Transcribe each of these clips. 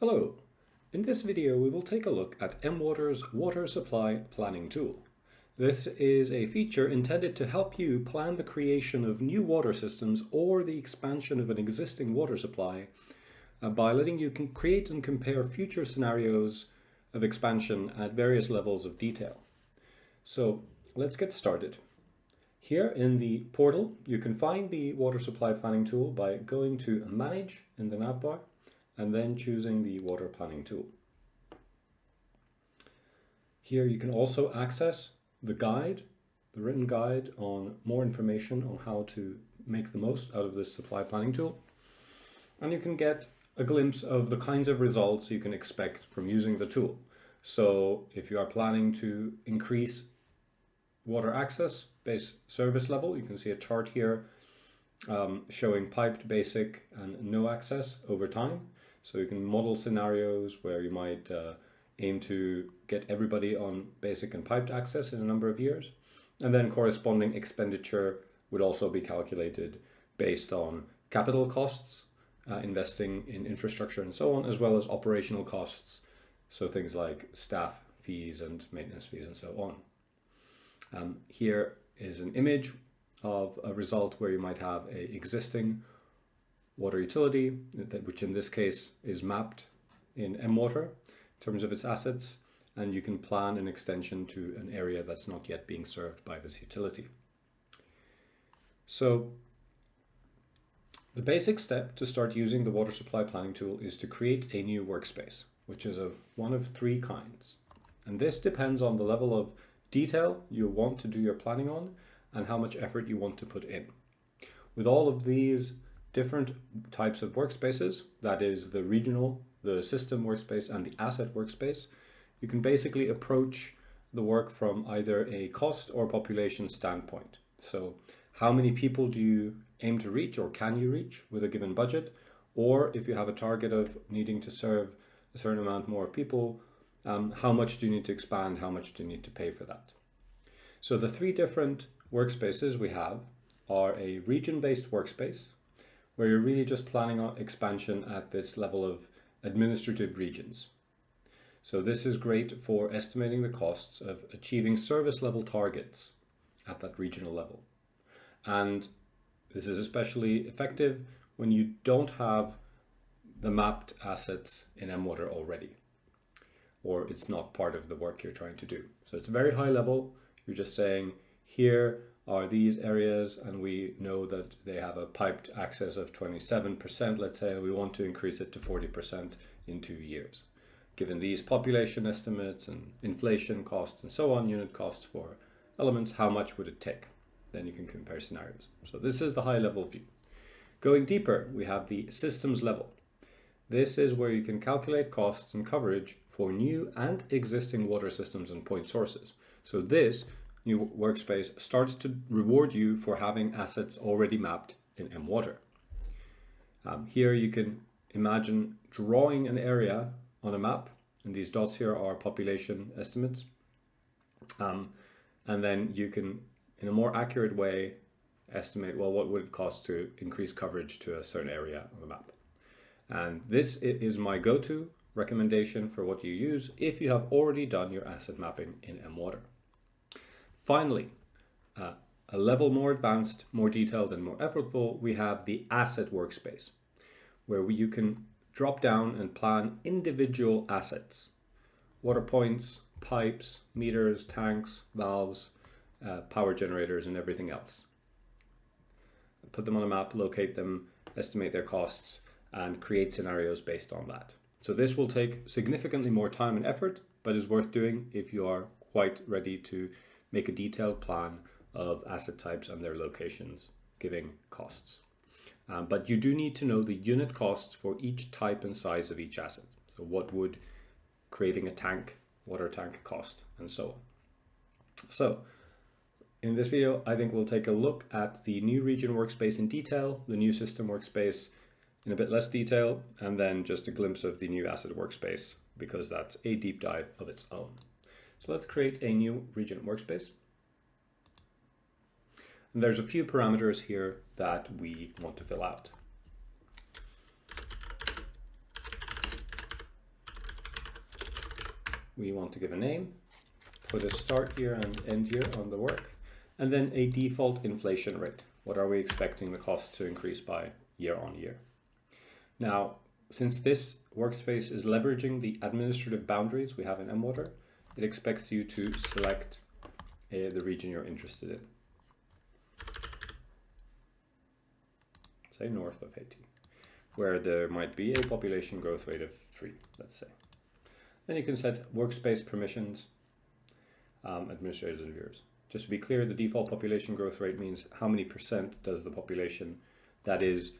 Hello. In this video we will take a look at mWater's water supply planning tool. This is a feature intended to help you plan the creation of new water systems or the expansion of an existing water supply by letting you create and compare future scenarios of expansion at various levels of detail. So let's get started. Here in the portal you can find the water supply planning tool by going to Manage in the navbar and then choosing the water planning tool. Here you can also access the guide, the written guide on more information on how to make the most out of this supply planning tool. And you can get a glimpse of the kinds of results you can expect from using the tool. So if you are planning to increase water access base service level, you can see a chart here showing piped, basic and no access over time. So you can model scenarios where you might aim to get everybody on basic and piped access in a number of years. And then corresponding expenditure would also be calculated based on capital costs, investing in infrastructure and so on, as well as operational costs. So things like staff fees and maintenance fees and so on. Here is an image of a result where you might have an existing water utility, which in this case is mapped in mWater in terms of its assets, and you can plan an extension to an area that's not yet being served by this utility. So the basic step to start using the water supply planning tool is to create a new workspace, which is one of three kinds. And this depends on the level of detail you want to do your planning on and how much effort you want to put in. With all of these different types of workspaces, that is the regional, the system workspace and the asset workspace, you can basically approach the work from either a cost or population standpoint. So how many people do you aim to reach or can you reach with a given budget? Or if you have a target of needing to serve a certain amount more people, how much do you need to expand? How much do you need to pay for that? So the three different workspaces we have are a region-based workspace, where you're really just planning on expansion at this level of administrative regions. So this is great for estimating the costs of achieving service level targets at that regional level. And this is especially effective when you don't have the mapped assets in mWater already, or it's not part of the work you're trying to do. So it's very high level. You're just saying, here are these areas, and we know that they have a piped access of 27%, let's say, we want to increase it to 40% in 2 years. Given these population estimates and inflation costs and so on, unit costs for elements, how much would it take? Then you can compare scenarios. So this is the high level view. Going deeper, we have the systems level. This is where you can calculate costs and coverage for new and existing water systems and point sources. So this new workspace starts to reward you for having assets already mapped in mWater. Here you can imagine drawing an area on a map, and these dots here are population estimates. And then you can, in a more accurate way, estimate, well, what would it cost to increase coverage to a certain area on the map? And this is my go-to recommendation for what you use if you have already done your asset mapping in mWater. Finally, a level more advanced, more detailed and more effortful, we have the asset workspace, where you can drop down and plan individual assets, water points, pipes, meters, tanks, valves, power generators and everything else. Put them on a map, locate them, estimate their costs and create scenarios based on that. So this will take significantly more time and effort, but is worth doing if you are quite ready to make a detailed plan of asset types and their locations, giving costs. But you do need to know the unit costs for each type and size of each asset. So what would creating a tank, water tank cost, and so on. So in this video, I think we'll take a look at the new region workspace in detail, the new system workspace in a bit less detail, and then just a glimpse of the new asset workspace, because that's a deep dive of its own. So let's create a new region workspace. And there's a few parameters here that we want to fill out. we want to give a name, put a start year and end year on the work, and then a default inflation rate. What are we expecting the cost to increase by year on year? Now, since this workspace is leveraging the administrative boundaries we have in mWater, it expects you to select the region you're interested in. Say north of Haiti, where there might be a population growth rate of 3, let's say. Then you can set workspace permissions, administrators and viewers. Just to be clear, the default population growth rate means how many % does the population that is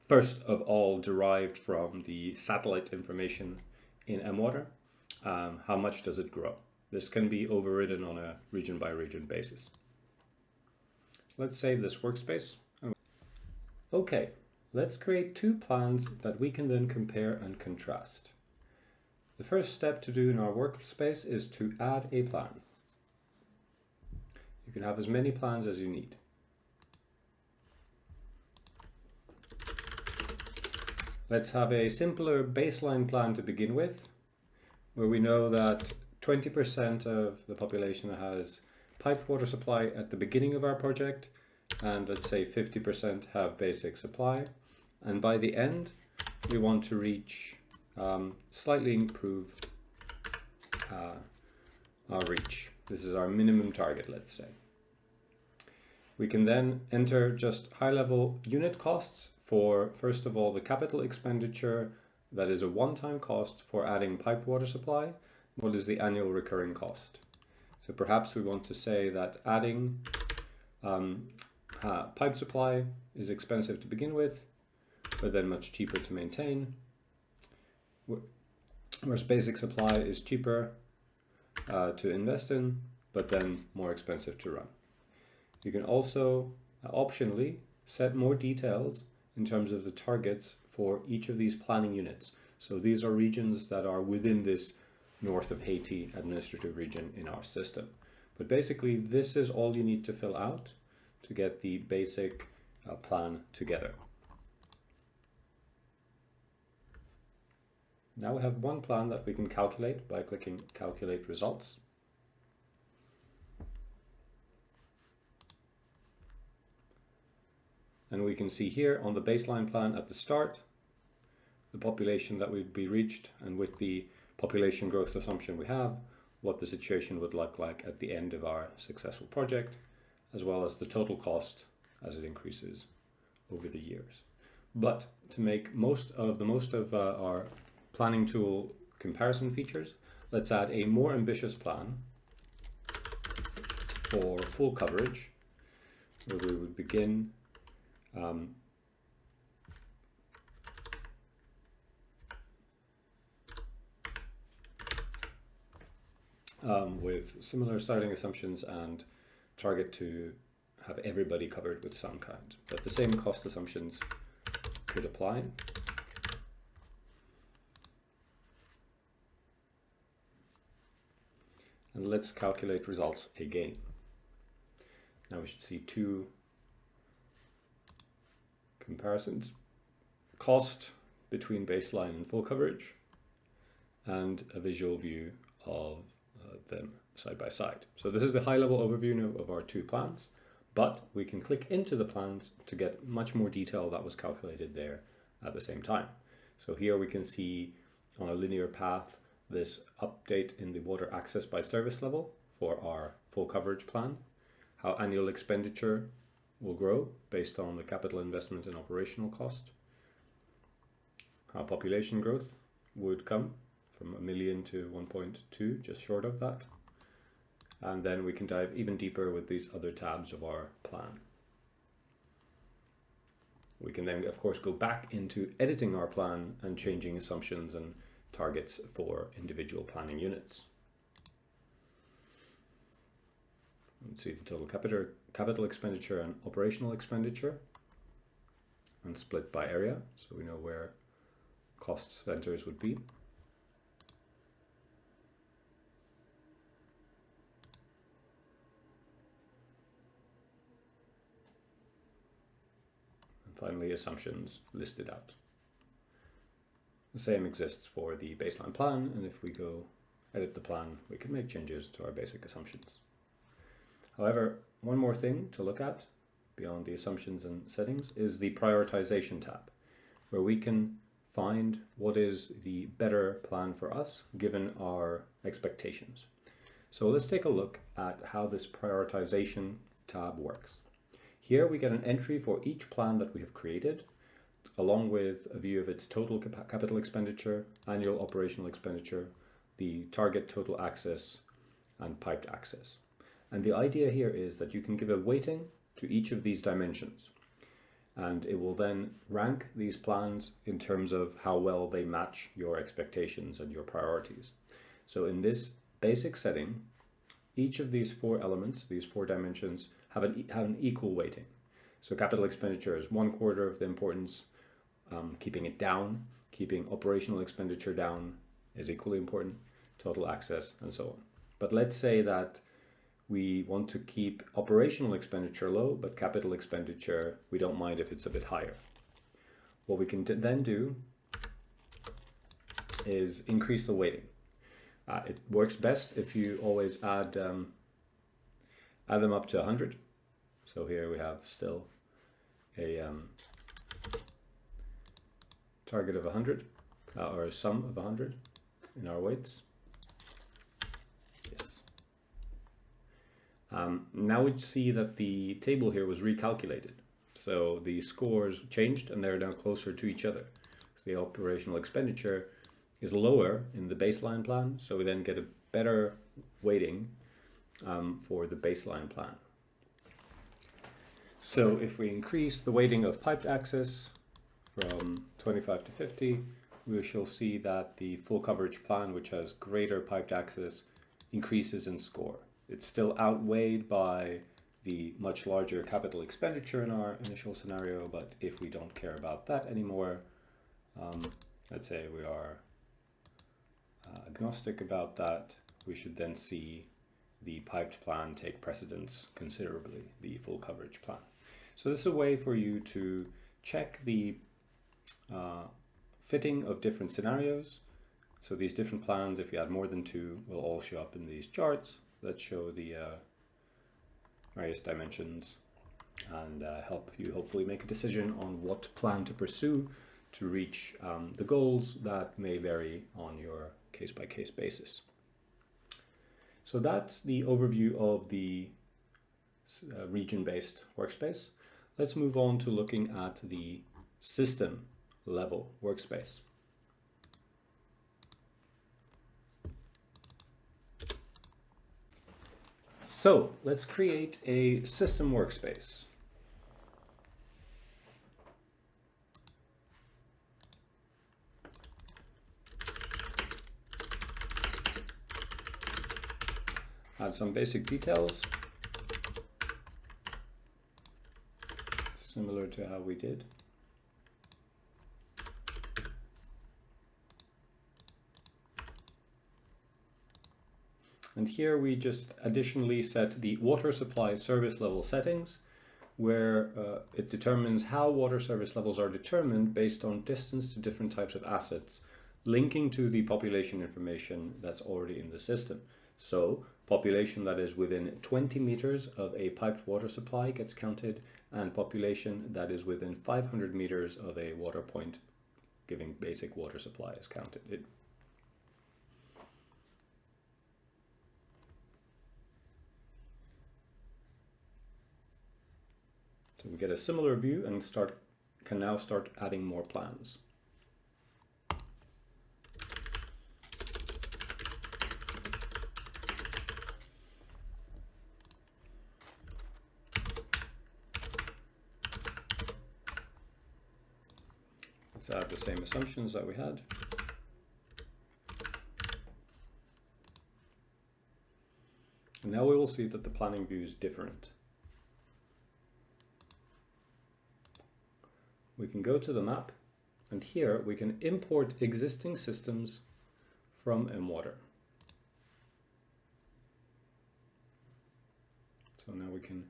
first of all derived from the satellite information in mWater, how much does it grow? This can be overridden on a region by region basis. So let's save this workspace. Okay, let's create 2 plans that we can then compare and contrast. The first step to do in our workspace is to add a plan. You can have as many plans as you need. Let's have a simpler baseline plan to begin with, where we know that 20% of the population has piped water supply at the beginning of our project, and let's say 50% have basic supply. And by the end, we want to reach, slightly improve our reach. This is our minimum target, let's say. We can then enter just high-level unit costs for, first of all, the capital expenditure that is a one-time cost for adding piped water supply. What is the annual recurring cost? So perhaps we want to say that adding pipe supply is expensive to begin with, but then much cheaper to maintain, whereas basic supply is cheaper to invest in, but then more expensive to run. You can also optionally set more details in terms of the targets for each of these planning units. So these are regions that are within this north of Haiti administrative region in our system. But basically, this is all you need to fill out to get the basic plan together. Now we have one plan that we can calculate by clicking Calculate Results. And we can see here on the baseline plan at the start, the population that would be reached, and with the population growth assumption we have, what the situation would look like at the end of our successful project, as well as the total cost as it increases over the years. But to make most of our planning tool comparison features, let's add a more ambitious plan for full coverage, where we would begin with similar starting assumptions and target to have everybody covered with some kind. But the same cost assumptions could apply. And let's calculate results again. Now we should see 2 comparisons. Cost between baseline and full coverage, and a visual view of them side by side. So this is the high-level overview of our 2 plans, but we can click into the plans to get much more detail that was calculated there at the same time. So here we can see on a linear path this update in the water access by service level for our full coverage plan, how annual expenditure will grow based on the capital investment and operational cost, how population growth would come from 1 million to 1.2, just short of that. And then we can dive even deeper with these other tabs of our plan. We can then, of course, go back into editing our plan and changing assumptions and targets for individual planning units. Let's see the total capital expenditure and operational expenditure, and split by area, so we know where cost centers would be. And finally, assumptions listed out. The same exists for the baseline plan, and if we go edit the plan, we can make changes to our basic assumptions. However, one more thing to look at beyond the assumptions and settings is the prioritization tab, where we can find what is the better plan for us given our expectations. So let's take a look at how this prioritization tab works. Here we get an entry for each plan that we have created, along with a view of its total capital expenditure, annual operational expenditure, the target total access, and piped access. And the idea here is that you can give a weighting to each of these dimensions, and it will then rank these plans in terms of how well they match your expectations and your priorities. So in this basic setting, each of these four elements, these four dimensions, have an equal weighting. So capital expenditure is 1/4 of the importance. Keeping it down, keeping operational expenditure down is equally important, total access, and so on. But let's say that we want to keep operational expenditure low, but capital expenditure, we don't mind if it's a bit higher. What we can then do is increase the weighting. It works best if you always add them up to 100. So here we have still a target of 100, or a sum of 100 in our weights. Yes. Now we see that the table here was recalculated. So the scores changed and they're now closer to each other. So the operational expenditure is lower in the baseline plan, so we then get a better weighting for the baseline plan. So if we increase the weighting of piped access from 25 to 50, we shall see that the full coverage plan, which has greater piped access, increases in score. It's still outweighed by the much larger capital expenditure in our initial scenario, but if we don't care about that anymore, let's say we are agnostic about that, we should then see the piped plan take precedence considerably, the full coverage plan. So this is a way for you to check the fitting of different scenarios. So these different plans, if you add more than two, will all show up in these charts that show the various dimensions and help you hopefully make a decision on what plan to pursue to reach the goals that may vary on your case-by-case basis. So that's the overview of the region-based workspace. Let's move on to looking at the system level workspace. So let's create a system workspace. Add some basic details, similar to how we did. And here we just additionally set the water supply service level settings, where it determines how water service levels are determined based on distance to different types of assets, linking to the population information that's already in the system. So population that is within 20 meters of a piped water supply gets counted, and population that is within 500 meters of a water point giving basic water supply is counted. So we get a similar view and can now start adding more plans. Let's add the same assumptions that we had. And now we will see that the planning view is different. We can go to the map, and here we can import existing systems from mWater. So now we can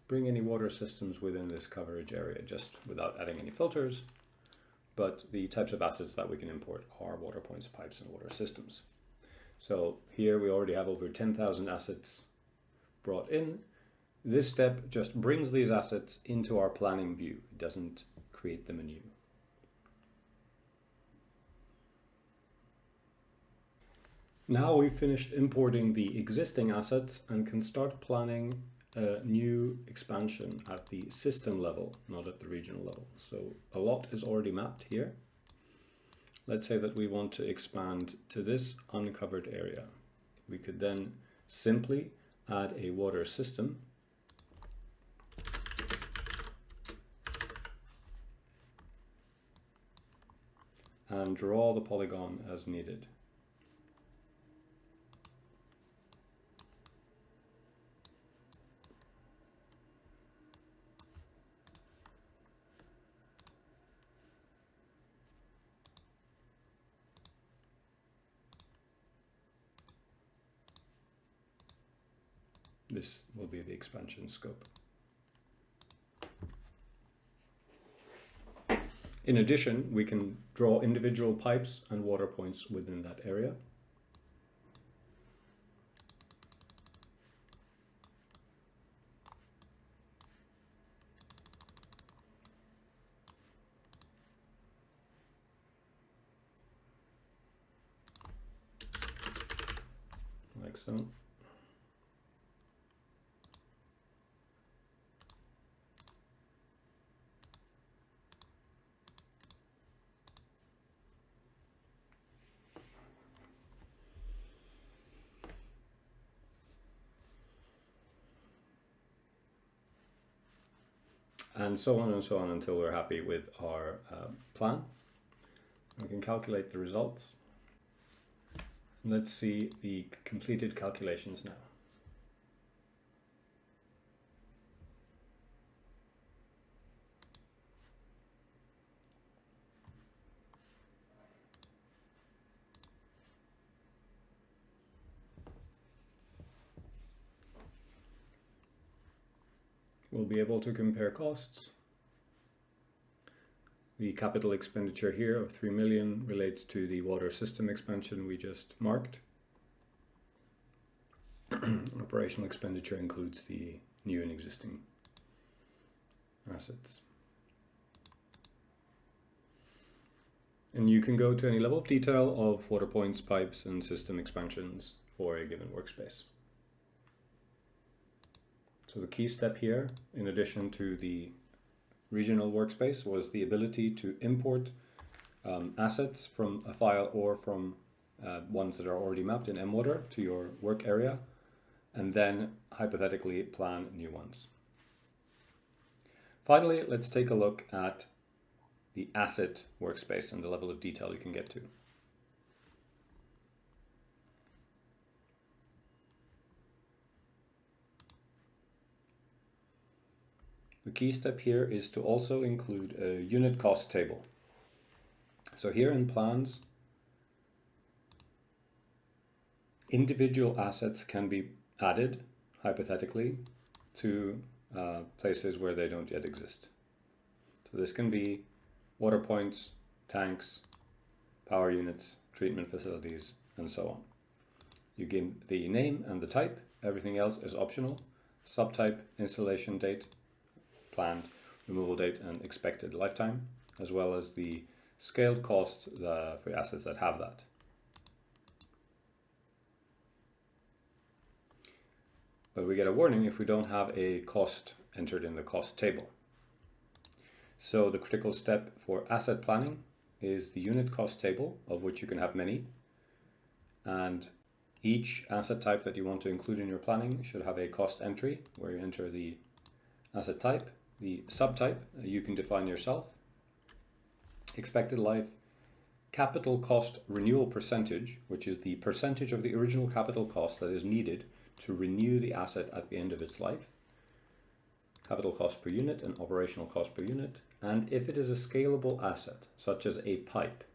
bring any water systems within this coverage area just without adding any filters, but the types of assets that we can import are water points, pipes, and water systems. So here we already have over 10,000 assets brought in. This step just brings these assets into our planning view. It doesn't create them anew. Now we've finished importing the existing assets and can start planning a new expansion at the system level, not at the regional level. So a lot is already mapped here. Let's say that we want to expand to this uncovered area. We could then simply add a water system and draw the polygon as needed. This will be the expansion scope. In addition, we can draw individual pipes and water points within that area. Like so. And so on until we're happy with our plan. We can calculate the results. Let's see the completed calculations now. We'll be able to compare costs. The capital expenditure here of 3 million relates to the water system expansion we just marked. Operational expenditure includes the new and existing assets. And you can go to any level of detail of water points, pipes, and system expansions for a given workspace. So the key step here, in addition to the regional workspace, was the ability to import assets from a file or from ones that are already mapped in mWater to your work area, and then hypothetically plan new ones. Finally, let's take a look at the asset workspace and the level of detail you can get to. The key step here is to also include a unit cost table. So here in plans, individual assets can be added, hypothetically, to places where they don't yet exist. So this can be water points, tanks, power units, treatment facilities, and so on. You give the name and the type, everything else is optional. Subtype, installation date, planned removal date, and expected lifetime, as well as the scaled cost for assets that have that. But we get a warning if we don't have a cost entered in the cost table. So the critical step for asset planning is the unit cost table, of which you can have many. And each asset type that you want to include in your planning should have a cost entry where you enter the asset type, the subtype you can define yourself, expected life, capital cost renewal percentage, which is the percentage of the original capital cost that is needed to renew the asset at the end of its life, capital cost per unit and operational cost per unit. And if it is a scalable asset, such as a pipe,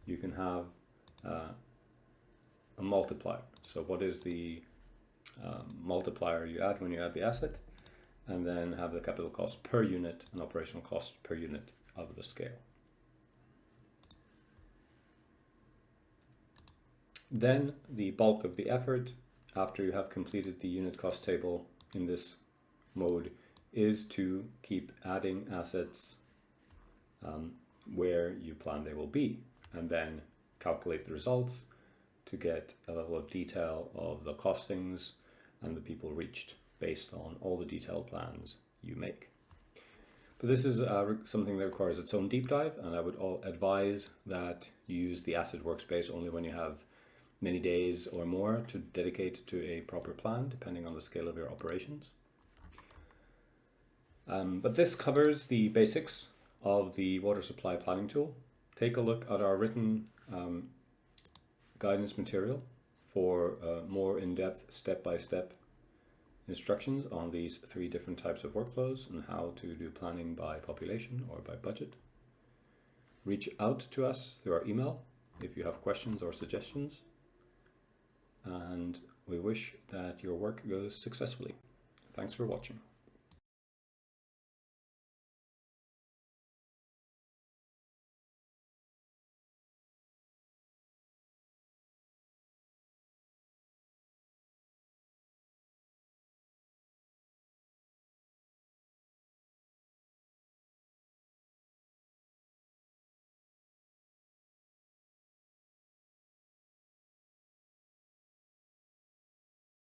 you can have a multiplier. So what is the multiplier you add when you add the asset? And then have the capital cost per unit and operational cost per unit of the scale. Then the bulk of the effort, after you have completed the unit cost table in this mode, is to keep adding assets where you plan they will be, and then calculate the results to get a level of detail of the costings and the people reached based on all the detailed plans you make. But this is something that requires its own deep dive, and I would advise that you use the asset workspace only when you have many days or more to dedicate to a proper plan, depending on the scale of your operations. But this covers the basics of the water supply planning tool. Take a look at our written guidance material for more in-depth step-by-step instructions on these 3 different types of workflows and how to do planning by population or by budget. Reach out to us through our email if you have questions or suggestions, and we wish that your work goes successfully. Thanks for watching.